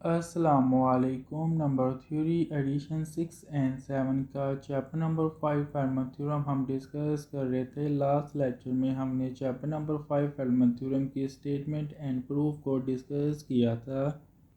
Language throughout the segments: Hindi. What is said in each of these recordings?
अस्सलामुअलैकुम। नंबर थ्योरी एडिशन 6 एंड 7 का चैप्टर नंबर 5 फेरमत थ्योरम हम डिस्कस कर रहे थे। लास्ट लेक्चर में हमने चैप्टर नंबर 5 फेरमत थ्योरम की स्टेटमेंट एंड प्रूफ को डिस्कस किया था।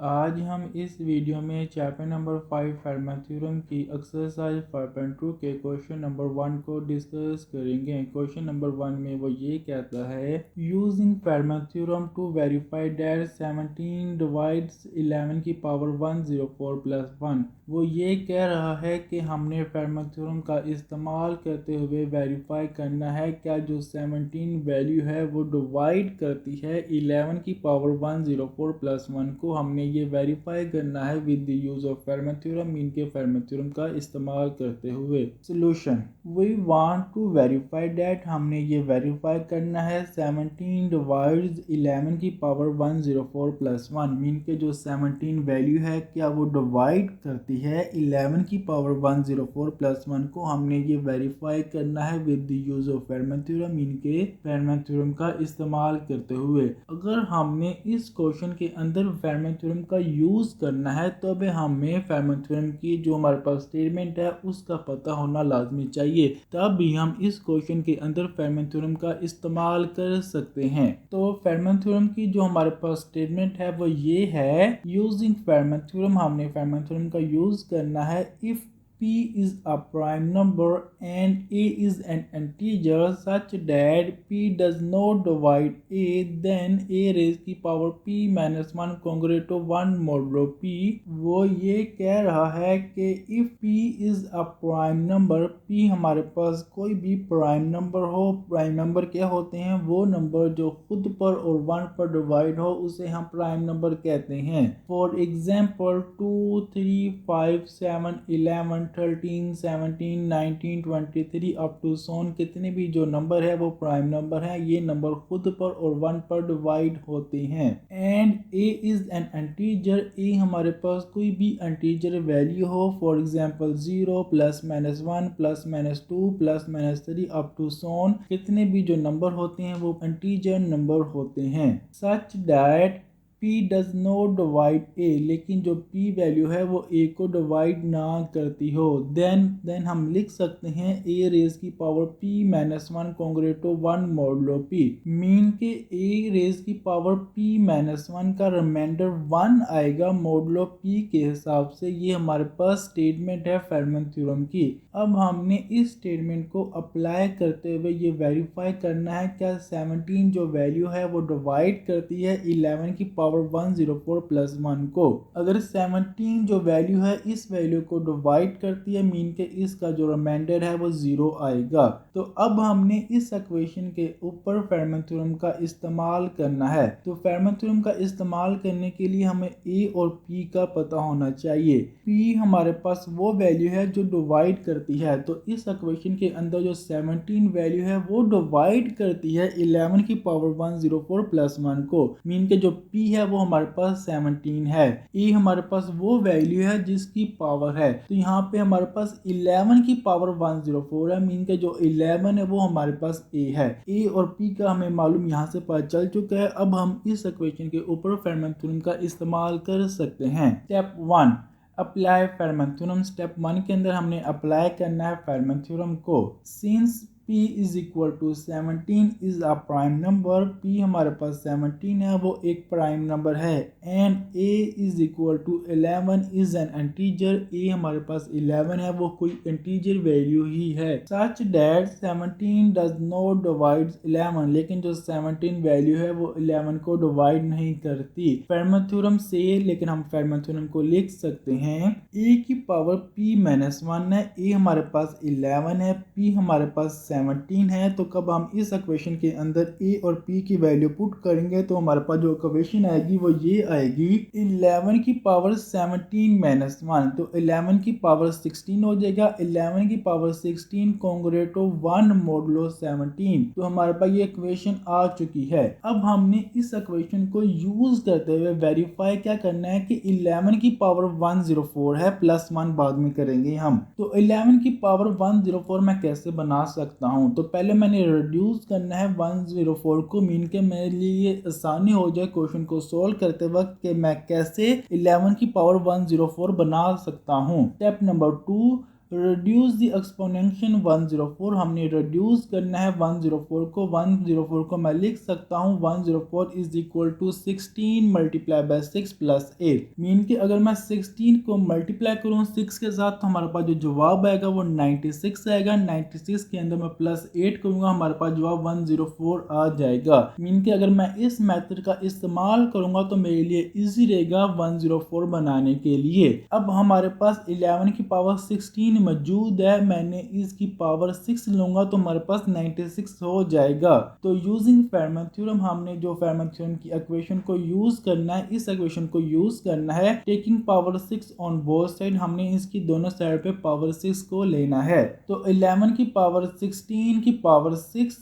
आज हम इस वीडियो में चैप्टर नंबर 5 फेरमत थ्योरम की एक्सरसाइज 5.2 के क्वेश्चन नंबर 1 को डिस्कस करेंगे। क्वेश्चन नंबर 1 में वो ये कहता है, using Fermat theorem to verify that 17 divides 11 की पावर 104 प्लस 1। वो ये कह रहा है कि हमने फेरमत थ्योरम का इस्तेमाल करते हुए वेरीफाई करना है क्या जो 17 वैल्यू है वो डिवाइड करती है 11 की पावर 104 प्लस 1 को। हमने ये वेरीफाई करना है with the use of Fermat theorem, mean के फेरमत थ्योरम का इस्तेमाल करते हुए। Solution, we want to verify that, हमने ये वेरीफाई करना है 17 डिवाइड्स 11 की पावर 104 प्लस 1, मीन के जो 17 वैल्यू है क्या वो डिवाइड करती है 11 की पावर 104 प्लस 1 को। हमने ये वेरीफाई करना है with the use of Fermat theorem, mean के फेरमत थ्योरम का इस्तेमाल करते हुए। अगर हमने इस क्वेश्चन के अंदर फेरमत थ्योरम का यूज करना है तो अब हमें फेरमत थ्योरम की जो हमारे पास स्टेटमेंट है उसका पता होना लाजमी चाहिए, तब भी हम इस क्वेश्चन के अंदर फेरमत थ्योरम का इस्तेमाल कर सकते हैं। तो फेरमत थ्योरम की जो हमारे पास स्टेटमेंट है वो ये है, यूजिंग फेरमत थ्योरम, हमने फेरमत थ्योरम का यूज करना है if P is a prime number and A is an integer such that P does not divide A, then A raised की power P minus 1 congruent to 1 modulo P। वो ये कह रहा है कि if P is a prime number, P हमारे पास कोई भी प्राइम नंबर हो। प्राइम नंबर क्या होते हैं? वो नंबर जो खुद पर और 1 पर डिवाइड हो उसे हम प्राइम नंबर कहते हैं। For example 2, 3, 5, 7, 11, 13, 17, 19, 23 up to so on, कितने भी जो नंबर है वो प्राइम नंबर है। ये नंबर खुद पर और 1 पर डिवाइड होते हैं। And a is an integer, a हमारे पास कोई भी इंटीजर वैल्यू हो। For example 0 plus minus 1 plus minus 2 plus minus 3 up to so on, कितने भी जो नंबर होते हैं वो इंटीजर नंबर होते हैं। Such that P does not divide A, लेकिन जो P वैल्यू है वो A को डिवाइड ना करती हो। देन हम लिख सकते हैं A रेज की power P minus 1 congruent to 1 modulo P, mean के A रेज की पावर P माइनस 1 का रिमाइंडर 1 आएगा मॉडुलो P के हिसाब से। ये हमारे पास स्टेटमेंट है फेरमत थ्योरम की। अब हमने इस स्टेटमेंट को अप्लाई करते हुए ये वेरीफाई करना है क्या 17 जो वैल्यू है वो डिवाइड करती है 11 की पावर 104 प्लस 1 को। अगर 17 जो वैल्यू है इस वैल्यू को डिवाइड करती है, मीन के इसका जो रिमाइंडर है वो 0 आएगा। तो अब हमने इस इक्वेशन के ऊपर फेरमत थ्योरम का इस्तेमाल करना है। तो फेरमत थ्योरम का इस्तेमाल करने के लिए हमें A और P का पता होना चाहिए। P हमारे पास वो वैल्यू है जो डिवाइड करती है, तो इस इक्वेशन के अंदर जो 17 वैल्यू है वो डिवाइड करती है 11 की पावर 104 प्लस 1 को, मीन के जो P है वो हमारे पास 17 है। A हमारे पास वो वैल्यू है जिसकी पावर है, तो यहाँ पे हमारे पास 11 की पावर 104 है, मीन के जो 11 है वो हमारे पास A है। A और P का हमें मालूम यहाँ से पता चल चुका है। अब हम इस इक्वेशन के ऊपर फेरमत थ्योरम का इस्तेमाल कर सकते हैं। Step 1, apply Fermat theorem. Step 1 के अंदर हमने अप्लाई करना है फेरमत थ्योरम को। Since P is equal to 17 is a prime number, P हमारे पास 17 है वो एक प्राइम नंबर है। And A is equal to 11 is an integer, A हमारे पास 11 है वो कोई इंटीजर वैल्यू ही है। Such that 17 does not divide 11, लेकिन जो 17 वैल्यू है वो 11 को डिवाइड नहीं करती फेरमत थ्योरम से। लेकिन हम फेरमत थ्योरम को लिख सकते हैं A की पावर P माइनस 1 है, A हमारे पास 11 है, P हमारे पास 17 है। तो कब हम इस इक्वेशन के अंदर A और P की वैल्यू पुट करेंगे तो हमारे पास जो इक्वेशन आएगी वो ये आएगी 11 की पावर 17 माइनस 1, तो 11 की पावर 16 हो जाएगा। 11 की पावर 16 कॉन्ग्रुएंट टू 1 मॉडुलो 17, तो हमारे पास ये इक्वेशन आ चुकी है। अब हमने इस इक्वेशन को यूज करते हुए वेरीफाई क्या करना है कि 11 की पावर 104 है प्लस 1 बाद में करेंगे हम। तो 11 की पावर 104 मैं कैसे बना सकता सकता हूँ। तो पहले मैंने रिड्यूस करना है 104 को, मीन के मेरे लिए ये आसानी हो जाए क्वेश्चन को सोल्व करते वक्त कि मैं कैसे 11 की पावर 104 बना सकता हूँ। Step number 2, reduce the exponential 104। हमने रिड्यूस करना है 104 को। 104 को मैं लिख सकता हूँ 104 is equal to 16 multiply by 6 plus 8। Mean कि अगर मैं 16 को मल्टीप्लाई करूँ 6 के साथ तो हमारे पास जो जवाब आएगा वो 96 आएगा। 96 के अंदर मैं प्लस 8 करूँगा, हमारे पास जवाब 104 आ जाएगा। मीन कि अगर मैं इस मेथड का इस्तेमाल करूँगा तो मेरे लिए इजी रहेगा 104 बनाने के लिए। अब हमारे पास 11 की पावर 16 मौजूद है, मैंने इसकी पावर 6 लूंगा तो हमारे पास 96 हो जाएगा। तो यूजिंग फेरमैन थ्योरम, हमने जो फेरमैन थ्योरम की इक्वेशन को यूज करना है, इस इक्वेशन को यूज करना है taking power 6 on both side. हमने इसकी दोनों साइड पे पावर 6 को लेना है। तो 11 की पावर 16 की पावर 6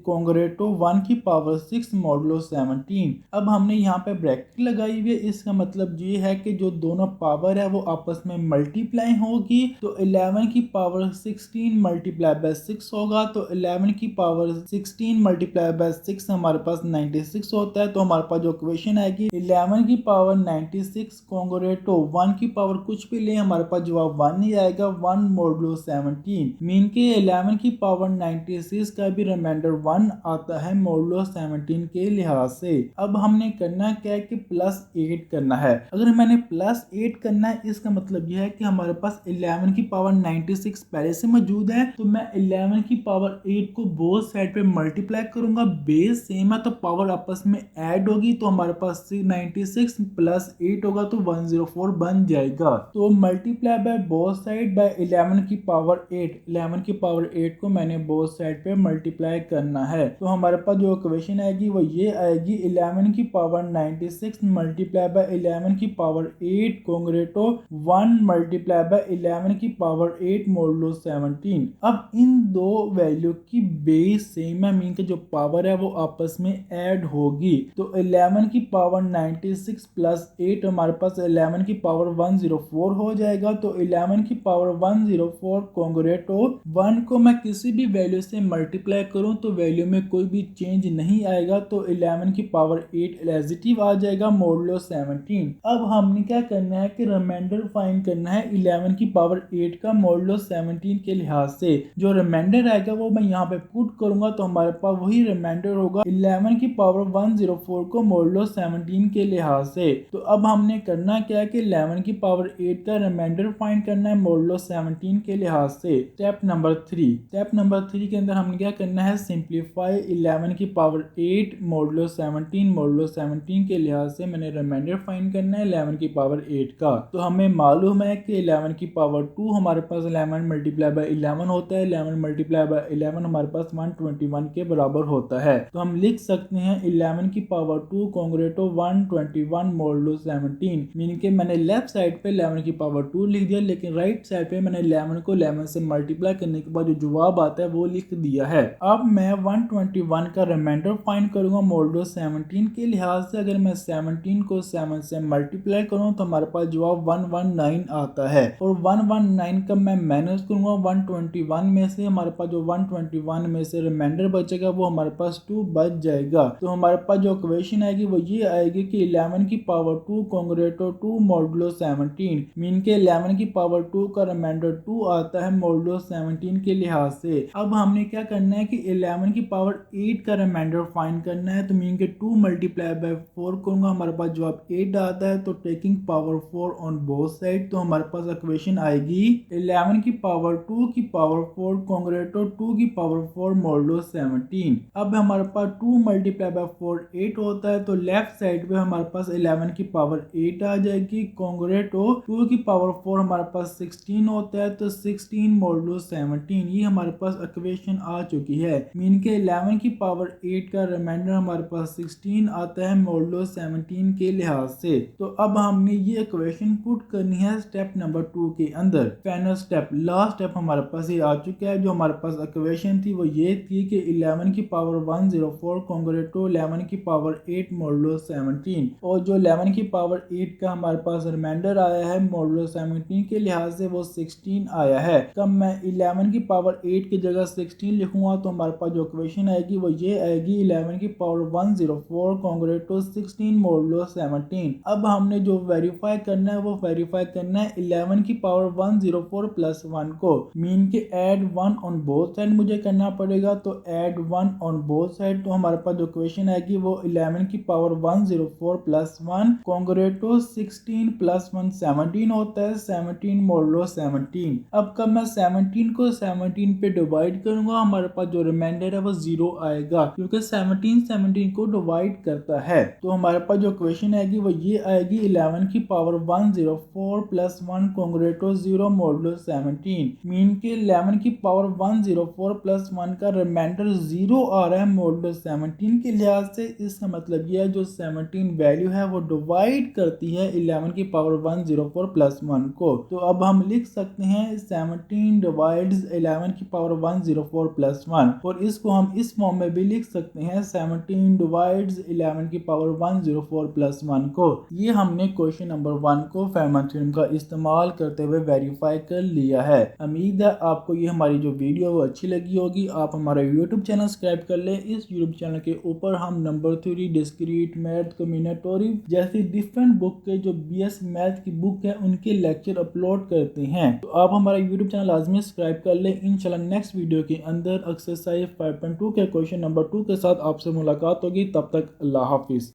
कॉन्ग्रेटो 1 की पावर 6 मॉडुलो 17। अब हमने यहाँ पे ब्रैकेट लगाई हुई है, इसका मतलब ये है कि जो दोनों पावर है वो आपस में मल्टीप्लाई होगी। तो 11 की पावर 16 मल्टीप्लाई बाय 6 होगा, तो 11 की पावर 16 मल्टीप्लाई बाय 6 हमारे पास 96 होता है। तो हमारे पास जो इक्वेशन आएगी 11 की पावर 96 कॉन्ग्रेटो 1 की पावर कुछ भी ले, हमारे पास जवाब 1 ही आएगा, 1 मॉडुलो 17। मीन के 11 की पावर 96 का भी रिमाइंडर 1 आता है मॉडुलो 17 के लिहाज से। अब हमने करना क्या है कि प्लस 8 करना है। अगर मैंने प्लस 8 करना है इसका मतलब यह है कि हमारे पास 11 की पावर 96 पहले से मौजूद है, तो मैं 11 की पावर 8 को बोथ साइड पे मल्टीप्लाई करूंगा। बेस सेम है तो पावर आपस में ऐड होगी, तो हमारे पास 96 प्लस 8 होगा तो 104 बन जाएगा। तो multiply by both side by 11 की पावर 8, 11 की पावर 8 को मैंने बोथ साइड पे मल्टीप्लाई करना है। तो हमारे पास जो इक्वेशन आएगी वो ये आएगी 11 की पावर 96 मल्टीप्लाई बाय 11 की पावर 8 कॉन्ग्रेटो 1 मल्टीप्लाई बाय 11 की पावर 8 मॉडुलो 17। अब इन दो वैल्यू की बेस सेम है, मीन के जो पावर है वो आपस में ऐड होगी। तो 11 की पावर 96 प्लस 8 हमारे पास 11 की पावर 104 हो जाएगा। तो 11 की पावर 104 कॉन्ग्रेटो 1 को मैं किसी भी वैल्यू से मल्टीप्लाई करूं तो वैल्यू में कोई भी चेंज नहीं आएगा, तो 11 की पावर 8 पॉजिटिव आ जाएगा मॉडुलो 17। अब हमने क्या करना है कि रिमाइंडर फाइंड करना है 11 की पावर 8 का मॉडुलो 17 के लिहाज से। जो रिमाइंडर आएगा वो मैं यहाँ पे पुट करूंगा तो हमारे पास वही रिमाइंडर होगा 11 की पावर 104 को मॉडुलो 17 के लिहाज से। तो अब हमने करना क्या है कि 11 की पावर 8 का रिमाइंडर फाइंड करना है मॉडुलो 17 के लिहाज से। स्टेप नंबर 3 के अंदर हमने क्या करना है, सिंप्लीफाई 11 की पावर 8 मॉडुलो 17 के लिहाज से मैंने रिमाइंडर फाइंड करना है 11 की पावर 8 का। तो हमें मालूम है कि 11 की पावर 2 हमारे पास 11 मल्टीप्लाई बाय 11 होता है, 11 मल्टीप्लाई बाय 11 हमारे पास 121 के बराबर होता है। तो हम लिख सकते हैं 11 की पावर 2 कॉन्ग्रेटो 121 मॉडुलो 17। मीनिंग कि मैंने लेफ्ट साइड पे 11 की पावर 2 लिख दिया, लेकिन राइट साइड पे मैंने 11 को 11 से मल्टीप्लाई करने के बाद जो जवाब आता है वो लिख दिया है। अब मैं 121 का रिमाइंडर फाइंड करूंगा मॉडुलो 17 के लिहाज से। अगर मैं 17 को 7 से मल्टीप्लाई करूं तो हमारे पास जवाब 119 आता है, और 119 का मैं माइनस करूंगा 121 में से, हमारे पास जो 121 में से रिमाइंडर बचेगा वो हमारे पास 2 बच जाएगा। तो हमारे पास जो इक्वेशन आएगी वो ये आएगी कि 11 की पावर 2 कॉन्ग्रेटो 2 मॉडुलो 17। मीन के 11 की पावर 2 का रिमाइंडर 2 आता है मॉडुलो 17 के लिहाज से। अब हमने क्या करना है कि 11 की पावर 8 का रिमाइंडर फाइंड करना है। तो मीन के 2 मल्टीप्लाई बाय 4 करूंगा, हमारे पास जवाब 8 आता है। तो taking power 4 on both side, तो हमारे पास इक्वेशन आएगी 11 की पावर 2 की पावर 4 कॉन्ग्रेटो 2 की पावर 4 मॉडुलो 17। अब हमारे पास 2 मल्टीप्लाई बाय 4 8 होता है, तो लेफ्ट साइड पे हमारे पास 11 की पावर 8 आ जाएगी कॉन्ग्रेटो 2 की पावर 4 हमारे पास 16 होता है, तो 16 मॉडुलो 17। ये हमारे पास इक्वेशन आ चुकी है। मीन के 11 की पावर 8 का रिमाइंडर हमारे पास 16 आता है मॉडुलो 17 के लिहाज से। तो अब हमने ये इक्वेशन पुट करनी है स्टेप नंबर 2 के अंदर। फाइनल स्टेप, लास्ट स्टेप हमारे पास ये आ चुका है। जो हमारे पास इक्वेशन थी वो ये थी कि 11 की पावर 104 कॉन्ग्रेट टू 11 की पावर 8 मॉडुलो 17, और जो 11 की पावर 8 का हमारे पास रिमाइंडर आया है मॉडुलो 17 के लिहाज से वो 16 आया है। तब मैं 11 की पावर 8 की जगह 16 लिखूंगा तो हमारे पास जो इक्वेशन आएगी वो ये आएगी 11 की पावर 104 कॉन्ग्रेट टू 16 मॉडुलो 17। अब हमने जो वेरीफाई करना है वो वेरीफाई करना है 11 की पावर 104 प्लस 1 को, मीन के ऐड 1 ऑन बोथ साइड मुझे करना पड़ेगा। तो ऐड 1 ऑन बोथ साइड, तो हमारे पास जो इक्वेशन आएगी वो 11 की power 104 plus 1 congruent to 16 plus 1 17 होता है, 17 मॉडुलो 17। अब कब मैं 17 को 17 पे डिवाइड करूंगा हमारे पास जो रिमाइंडर है वो 0 आएगा, क्योंकि 17 को डिवाइड करता है। तो हमारे पास जो इक्वेशन आएगी वो ये आएगी 11 की power 104 plus 1 congruent to 0 modulo 17, mean के 11 की पावर 104 प्लस 1 का रिमाइंडर 0 आ रहा है मॉडुलो 17 के लिहाज से। इसका मतलब यह है जो 17 वैल्यू है वो डिवाइड करती है 11 की पावर 104 प्लस 1 को। तो अब हम लिख सकते हैं 17 डिवाइड्स 11 की पावर 104 प्लस 1, और इसको हम इस फॉर्म में भी लिख सकते हैं 17 डिवाइड्स 11 की पावर 104 प्लस 1 को। ये हमने क्वेश्चन नंबर 1 को फेरमैन थ्योरम का इस्तेमाल करते हुए वेरीफाई कर लिया है। उम्मीद है आपको ये हमारी जो वीडियो वो अच्छी लगी होगी। आप हमारा यूट्यूब चैनल सब्सक्राइब कर लें। इस यूट्यूब चैनल के ऊपर हम नंबर थ्योरी, डिस्क्रीट मैथ, कॉम्बिनेटोरी जैसी डिफरेंट बुक के जो BS मैथ की बुक है उनके लेक्चर अपलोड करते हैं। तो आप हमारा यूट्यूब चैनल लाजमी सब्सक्राइब कर लें। इंशाल्लाह नेक्स्ट वीडियो के अंदर एक्सरसाइज 5.2 के क्वेश्चन नंबर 2 के साथ आपसे मुलाकात होगी। तब तक अल्लाह हाफिज।